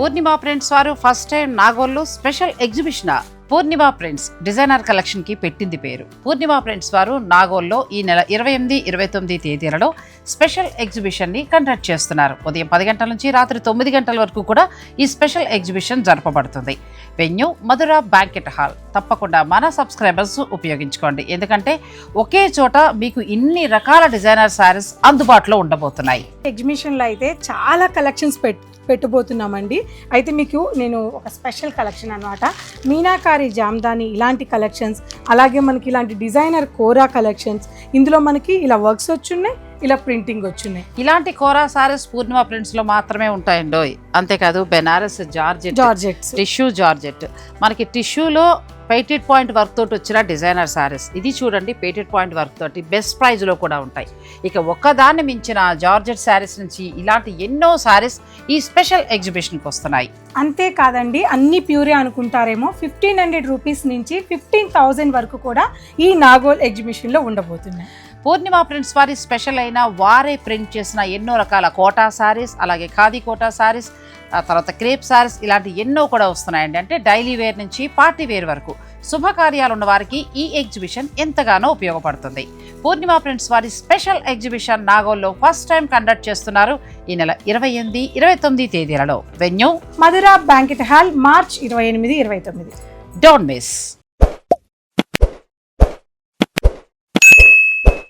పూర్ణిమ prints వారు first time నాగోల్లో special exhibition పూర్ణిమ prints designer collection కి పెట్టింది పేరు. పూర్ణిమ ప్రింట్స్ వారు నాగోల్లో ఈ నెల 28, 29 తేదీలలో స్పెషల్ ఎగ్జిబిషన్ ని కండక్ట్ చేస్తున్నారు. ఉదయం 10 గంటల నుంచి రాత్రి 9 గంటల వరకు కూడా ఈ special exhibition జరపబడుతుంది. Venue Madhura banquet hall. తప్పకుండా మన సబ్స్క్రైబర్స్ ఉపయోగించుకోండి, ఎందుకంటే ఒకే చోట మీకు ఇన్ని రకాల డిజైనర్ శారీస్ అందుబాటులో ఉండబోతున్నాయి. ఎగ్జిబిషన్లో అయితే చాలా కలెక్షన్స్ పెట్టబోతున్నామండి. అయితే మీకు నేను ఒక స్పెషల్ కలెక్షన్ అన్నమాట, మీనాకారి జామ్దాని ఇలాంటి కలెక్షన్స్, అలాగే మనకి ఇలాంటి డిజైనర్ కోరా కలెక్షన్స్, ఇందులో మనకి ఇలా వర్క్స్ వచ్చున్నాయి, ఇలా ప్రింటింగ్ వచ్చున్నాయి. ఇలాంటి కోరా సారీస్ పూర్ణిమ ప్రింట్స్ లో మాత్రమే ఉంటాయండి. అంతేకాదు బెనారస్ జార్జెట్, టిష్యూ జార్జెట్, మనకి టిష్యూలో పేటెడ్ పాయింట్ వర్క్ తోటి వచ్చిన డిజైనర్ సారీస్. ఇది చూడండి, పేటెడ్ పాయింట్ వర్క్ తోటి బెస్ట్ ప్రైజ్ లో కూడా ఉంటాయి. ఇక ఒక్కదాన్ని మించిన జార్జెట్ శారీస్ నుంచి ఇలాంటి ఎన్నో శారీస్ ఈ స్పెషల్ ఎగ్జిబిషన్కి వస్తున్నాయి. అంతేకాదండి, అన్ని ప్యూరే అనుకుంటారేమో, 1500 రూపీస్ నుంచి 15,000 వరకు కూడా ఈ నాగోల్ ఎగ్జిబిషన్లో ఉండబోతున్నాయి. పూర్ణిమ ప్రింట్స్ వారి స్పెషల్ అయిన వారే ప్రింట్ చేసిన ఎన్నో రకాల కోటా శారీస్, అలాగే ఖాదీ కోటా శారీస్, తర్వాత క్రేప్ శారీస్, ఇలాంటి ఎన్నో కూడా వస్తున్నాయండి. అంటే డైలీ వేర్ నుంచి పార్టీ వేర్ వరకు శుభకార్యాలు ఉన్న వారికి ఈ ఎగ్జిబిషన్ ఎంతగానో ఉపయోగపడుతుంది. పూర్ణిమ ప్రింట్స్ వారి స్పెషల్ ఎగ్జిబిషన్ నాగోల్లో ఫస్ట్ టైం కండక్ట్ చేస్తున్నారు ఈ నెల 28, 29 తేదీలలో. Venue Madhura banquet hall, March 28, 29. Don't miss.